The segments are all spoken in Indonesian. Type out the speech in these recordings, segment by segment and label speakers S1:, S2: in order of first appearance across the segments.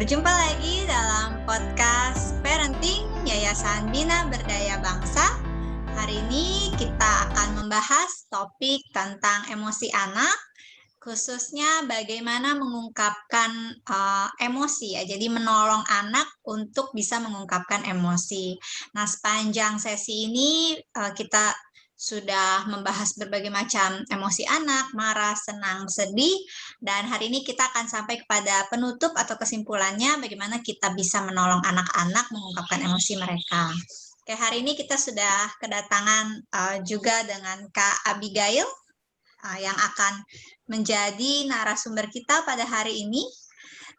S1: Berjumpa lagi dalam podcast Parenting Yayasan Bina Berdaya Bangsa. Hari ini kita akan membahas topik tentang emosi anak, khususnya bagaimana mengungkapkan emosi ya. Jadi menolong anak untuk bisa mengungkapkan emosi. Nah, sepanjang sesi ini kita sudah membahas berbagai macam emosi anak, marah, senang, sedih, dan hari ini kita akan sampai kepada penutup atau kesimpulannya bagaimana kita bisa menolong anak-anak mengungkapkan emosi mereka. Oke, hari ini kita sudah kedatangan juga dengan Kak Abigail yang akan menjadi narasumber kita pada hari ini.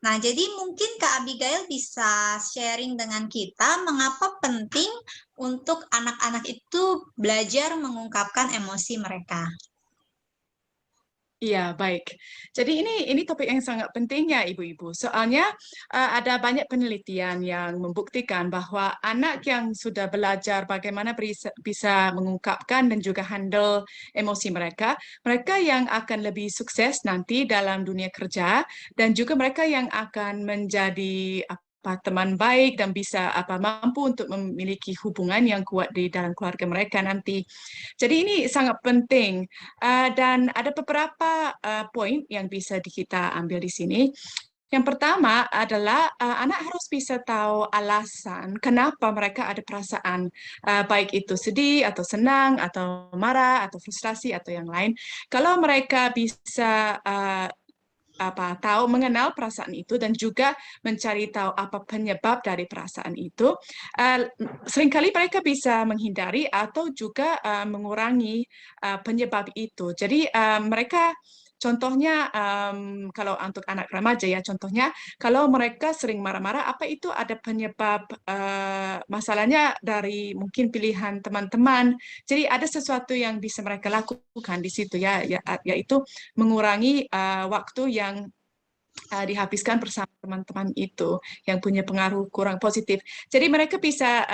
S1: Nah, jadi mungkin Kak Abigail bisa sharing dengan kita mengapa penting untuk anak-anak itu belajar mengungkapkan emosi mereka.
S2: Iya, baik. Jadi ini topik yang sangat penting ya, Ibu-Ibu. Soalnya ada banyak penelitian yang membuktikan bahwa anak yang sudah belajar bagaimana bisa mengungkapkan dan juga handle emosi mereka, mereka yang akan lebih sukses nanti dalam dunia kerja, dan juga mereka yang akan menjadi teman baik dan bisa mampu untuk memiliki hubungan yang kuat di dalam keluarga mereka nanti. Jadi ini sangat penting. Dan ada beberapa poin yang bisa kita ambil di sini. Yang pertama adalah anak harus bisa tahu alasan kenapa mereka ada perasaan, baik itu sedih atau senang atau marah atau frustrasi atau yang lain. Kalau mereka bisa tahu mengenal perasaan itu dan juga mencari tahu apa penyebab dari perasaan itu, seringkali mereka bisa menghindari atau juga mengurangi penyebab itu. Jadi mereka contohnya kalau untuk anak remaja ya, contohnya kalau mereka sering marah-marah, apa itu ada penyebab masalahnya dari mungkin pilihan teman-teman. Jadi ada sesuatu yang bisa mereka lakukan di situ ya, yaitu mengurangi waktu yang dihabiskan bersama teman-teman itu yang punya pengaruh kurang positif. Jadi mereka bisa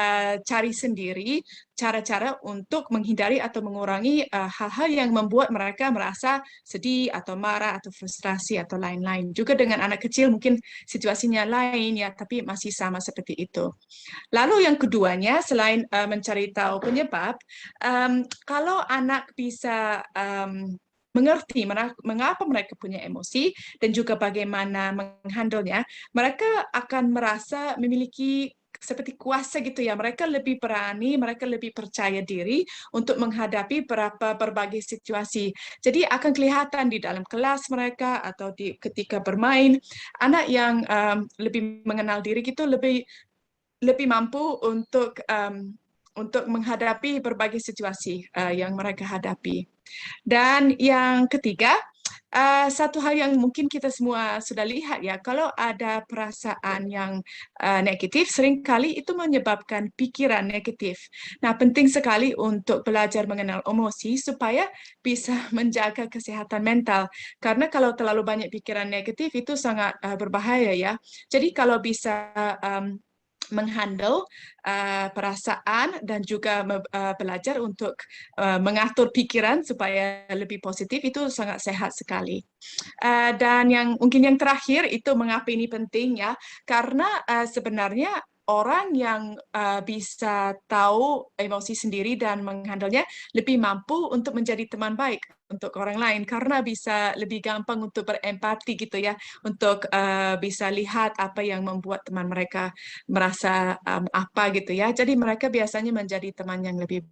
S2: cari sendiri cara-cara untuk menghindari atau mengurangi hal-hal yang membuat mereka merasa sedih atau marah atau frustrasi atau lain-lain. Juga dengan anak kecil mungkin situasinya lain ya, tapi masih sama seperti itu. Lalu yang keduanya, selain mencari tahu penyebab, kalau anak bisa mengerti mengapa mereka punya emosi dan juga bagaimana menghandlenya, mereka akan merasa memiliki seperti kuasa gitu ya. Mereka lebih berani, mereka lebih percaya diri untuk menghadapi berbagai situasi. Jadi akan kelihatan di dalam kelas mereka atau ketika bermain, anak yang lebih mengenal diri gitu lebih mampu untuk menghadapi berbagai situasi yang mereka hadapi. Dan yang ketiga, satu hal yang mungkin kita semua sudah lihat ya, kalau ada perasaan yang negatif, seringkali itu menyebabkan pikiran negatif. Nah, penting sekali untuk belajar mengenal emosi supaya bisa menjaga kesehatan mental. Karena kalau terlalu banyak pikiran negatif itu sangat berbahaya ya. Jadi kalau bisa menghandle perasaan dan juga belajar untuk mengatur pikiran supaya lebih positif itu sangat sehat sekali. Dan yang mungkin yang terakhir itu mengapa ini penting ya, karena sebenarnya orang yang bisa tahu emosi sendiri dan menghandlenya lebih mampu untuk menjadi teman baik untuk orang lain karena bisa lebih gampang untuk berempati gitu ya, untuk bisa lihat apa yang membuat teman mereka merasa apa gitu ya. Jadi mereka biasanya menjadi teman yang lebih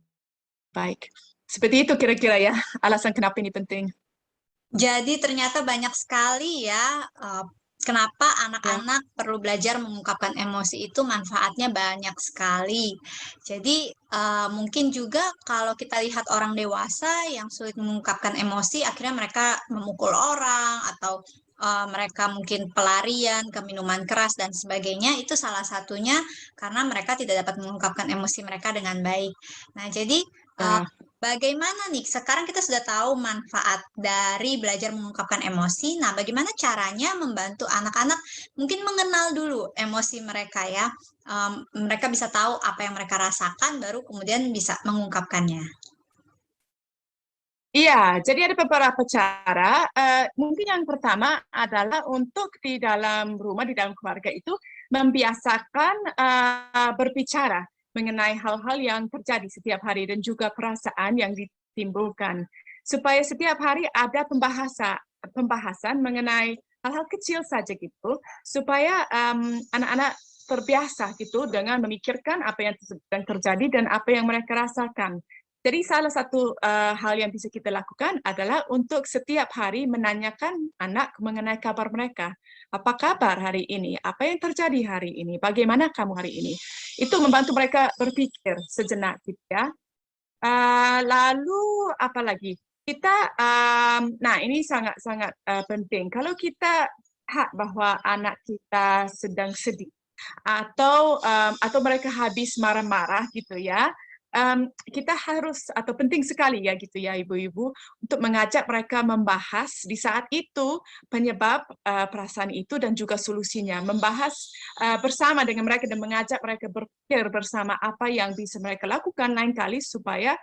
S2: baik. Seperti itu kira-kira ya alasan kenapa ini penting.
S1: Jadi ternyata banyak sekali ya kenapa
S2: Ya.
S1: anak-anak perlu belajar mengungkapkan emosi itu manfaatnya banyak sekali. Jadi mungkin juga kalau kita lihat orang dewasa yang sulit mengungkapkan emosi, akhirnya mereka memukul orang atau mereka mungkin pelarian ke minuman keras dan sebagainya. Itu salah satunya karena mereka tidak dapat mengungkapkan emosi mereka dengan baik. Nah, jadi
S2: Ya.
S1: bagaimana nih? Sekarang kita sudah tahu manfaat dari belajar mengungkapkan emosi. Nah, bagaimana caranya membantu anak-anak mungkin mengenal dulu emosi mereka ya. Mereka bisa tahu apa yang mereka rasakan, baru kemudian bisa mengungkapkannya.
S2: Iya, jadi ada beberapa cara. Mungkin yang pertama adalah untuk di dalam rumah, di dalam keluarga itu membiasakan berbicara mengenai hal-hal yang terjadi setiap hari dan juga perasaan yang ditimbulkan. Supaya setiap hari ada pembahasan mengenai hal-hal kecil saja gitu, supaya anak-anak terbiasa gitu dengan memikirkan apa yang sedang terjadi dan apa yang mereka rasakan. Jadi salah satu hal yang bisa kita lakukan adalah untuk setiap hari menanyakan anak mengenai kabar mereka. Apa kabar hari ini? Apa yang terjadi hari ini? Bagaimana kamu hari ini? Itu membantu mereka berpikir sejenak, gitu ya. Lalu apa lagi? Nah ini sangat-sangat penting. Kalau kita lihat bahwa anak kita sedang sedih atau mereka habis marah-marah gitu ya, kita harus atau penting sekali ya gitu ya ibu-ibu untuk mengajak mereka membahas di saat itu penyebab perasaan itu dan juga solusinya, membahas bersama dengan mereka dan mengajak mereka berpikir bersama apa yang bisa mereka lakukan lain kali supaya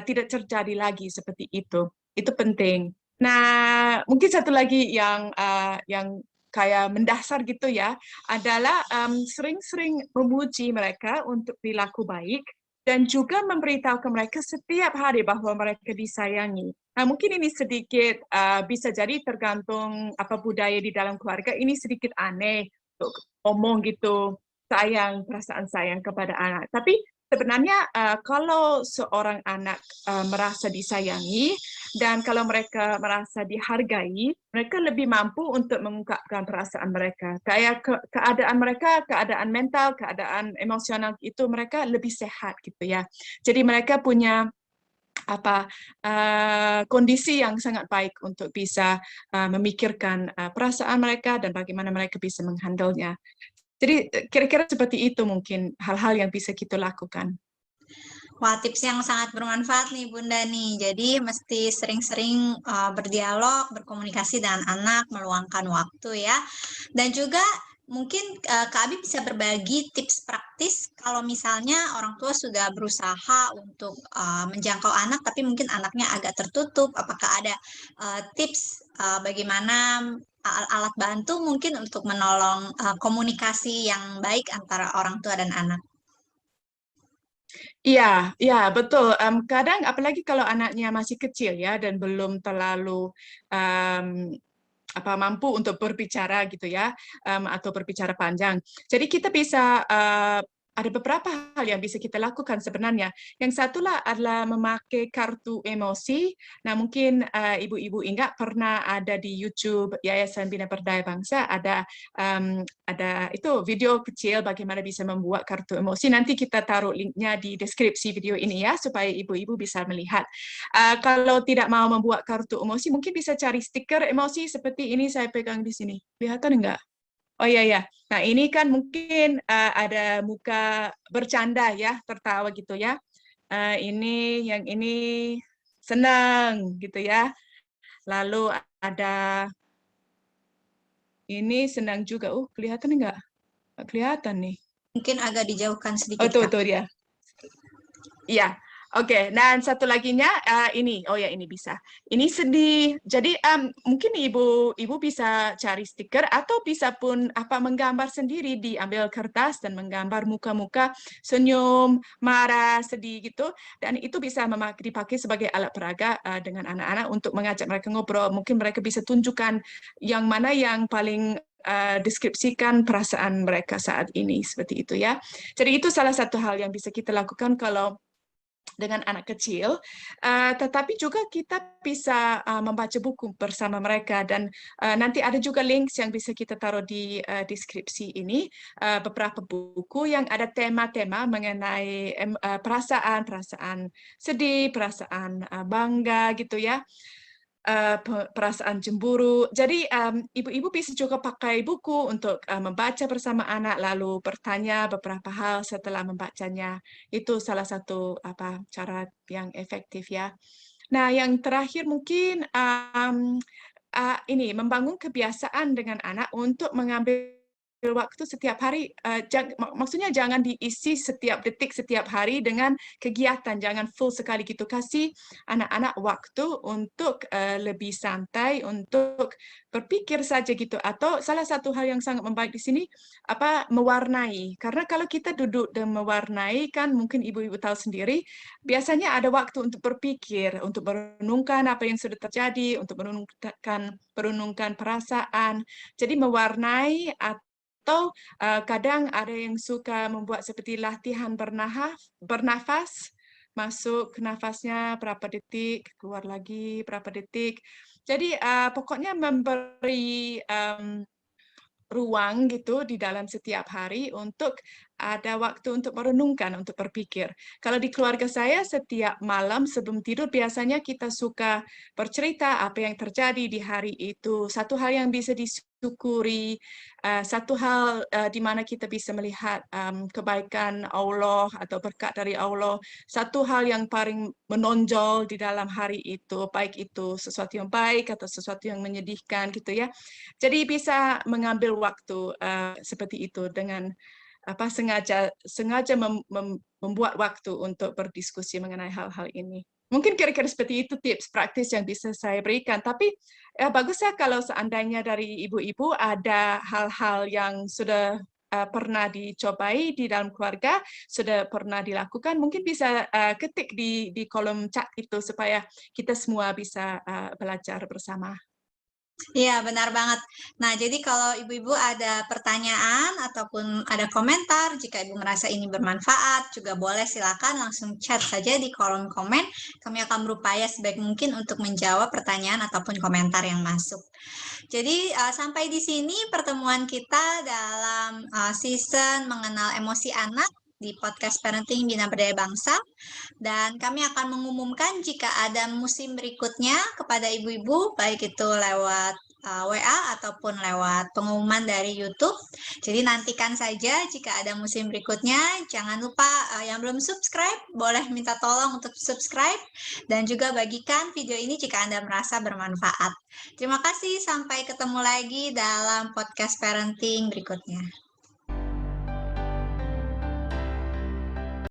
S2: tidak terjadi lagi seperti itu. Itu penting. Nah, mungkin satu lagi yang kayak mendasar gitu ya, adalah sering-sering memuji mereka untuk perilaku baik dan juga memberitahu ke mereka setiap hari bahwa mereka disayangi. Nah, mungkin ini sedikit bisa jadi tergantung apa budaya di dalam keluarga, ini sedikit aneh untuk ngomong gitu, perasaan sayang kepada anak. Tapi sebenarnya kalau seorang anak merasa disayangi dan kalau mereka merasa dihargai, mereka lebih mampu untuk mengungkapkan perasaan mereka. Kayak keadaan mereka, keadaan mental, keadaan emosional itu mereka lebih sehat gitu ya. Jadi mereka punya kondisi yang sangat baik untuk bisa memikirkan perasaan mereka dan bagaimana mereka bisa menghandlenya. Jadi kira-kira seperti itu mungkin hal-hal yang bisa kita lakukan.
S1: Wah, tips yang sangat bermanfaat nih Bunda nih. Jadi mesti sering-sering berdialog, berkomunikasi dengan anak, meluangkan waktu ya. Dan juga mungkin Kak Abi bisa berbagi tips praktis kalau misalnya orang tua sudah berusaha untuk menjangkau anak, tapi mungkin anaknya agak tertutup. Apakah ada tips bagaimana alat bantu mungkin untuk menolong komunikasi yang baik antara orang tua dan anak?
S2: Iya, iya betul. Kadang apalagi kalau anaknya masih kecil ya dan belum terlalu um, mampu untuk berbicara gitu ya, atau berbicara panjang. Jadi kita bisa ada beberapa hal yang bisa kita lakukan sebenarnya. Yang satulah adalah memakai kartu emosi. Nah, mungkin ibu-ibu ingat pernah ada di YouTube Yayasan Bina Berdaya Bangsa ada itu video kecil bagaimana bisa membuat kartu emosi. Nanti kita taruh linknya di deskripsi video ini ya supaya ibu-ibu bisa melihat. Kalau tidak mau membuat kartu emosi, mungkin bisa cari stiker emosi seperti ini saya pegang di sini. Kelihatan enggak? Oh iya ya. Nah, ini kan mungkin ada muka bercanda ya, tertawa gitu ya. Yang ini senang gitu ya. Lalu ada ini senang juga. Kelihatan enggak? Nggak kelihatan nih.
S1: Mungkin agak dijauhkan
S2: Oh,
S1: sedikit, Kak.
S2: tuh dia. Iya, oke. Dan satu laginya ini, oh ya ini bisa. Ini sedih. Jadi mungkin ibu bisa cari stiker atau bisa pun menggambar sendiri, diambil kertas dan menggambar muka-muka senyum, marah, sedih gitu. Dan itu bisa dipakai sebagai alat peraga dengan anak-anak untuk mengajak mereka ngobrol. Mungkin mereka bisa tunjukkan yang mana yang paling deskripsikan perasaan mereka saat ini seperti itu ya. Jadi itu salah satu hal yang bisa kita lakukan kalau dengan anak kecil, tetapi juga kita bisa membaca buku bersama mereka dan nanti ada juga links yang bisa kita taruh di deskripsi ini, beberapa buku yang ada tema-tema mengenai perasaan sedih, perasaan bangga gitu ya. Perasaan cemburu. Jadi ibu-ibu bisa juga pakai buku untuk membaca bersama anak lalu bertanya beberapa hal setelah membacanya. Itu salah satu cara yang efektif ya. Nah, yang terakhir mungkin ini membangun kebiasaan dengan anak untuk mengambil waktu setiap hari, maksudnya jangan diisi setiap detik, setiap hari dengan kegiatan, jangan full sekali gitu. Kasih anak-anak waktu untuk lebih santai, untuk berpikir saja gitu. Atau salah satu hal yang sangat membaik di sini, mewarnai. Karena kalau kita duduk dan mewarnai, kan mungkin ibu-ibu tahu sendiri, biasanya ada waktu untuk berpikir, untuk merenungkan apa yang sudah terjadi, untuk merenungkan perasaan. Jadi mewarnai atau kadang ada yang suka membuat seperti latihan bernafas, masuk nafasnya berapa detik, keluar lagi berapa detik. Jadi pokoknya memberi ruang gitu di dalam setiap hari untuk ada waktu untuk merenungkan, untuk berpikir. Kalau di keluarga saya setiap malam sebelum tidur biasanya kita suka bercerita apa yang terjadi di hari itu. Satu hal yang bisa disyukuri, satu hal di mana kita bisa melihat kebaikan Allah atau berkat dari Allah. Satu hal yang paling menonjol di dalam hari itu, baik itu sesuatu yang baik atau sesuatu yang menyedihkan gitu ya. Jadi bisa mengambil waktu seperti itu dengan sengaja membuat waktu untuk berdiskusi mengenai hal-hal ini. Mungkin kira-kira seperti itu tips praktis yang bisa saya berikan. Tapi bagus ya kalau seandainya dari ibu-ibu ada hal-hal yang sudah pernah dicobai di dalam keluarga, sudah pernah dilakukan, mungkin bisa ketik di kolom chat itu supaya kita semua bisa belajar bersama.
S1: Iya, benar banget. Nah, jadi kalau ibu-ibu ada pertanyaan ataupun ada komentar, jika ibu merasa ini bermanfaat, juga boleh silakan langsung chat saja di kolom komen. Kami akan berupaya sebaik mungkin untuk menjawab pertanyaan ataupun komentar yang masuk. Jadi, sampai di sini pertemuan kita dalam season mengenal emosi anak di podcast Parenting Bina Berdaya Bangsa. Dan kami akan mengumumkan jika ada musim berikutnya kepada ibu-ibu, baik itu lewat WA ataupun lewat pengumuman dari YouTube. Jadi nantikan saja jika ada musim berikutnya. Jangan lupa yang belum subscribe, boleh minta tolong untuk subscribe. Dan juga bagikan video ini jika Anda merasa bermanfaat. Terima kasih, sampai ketemu lagi dalam podcast parenting berikutnya.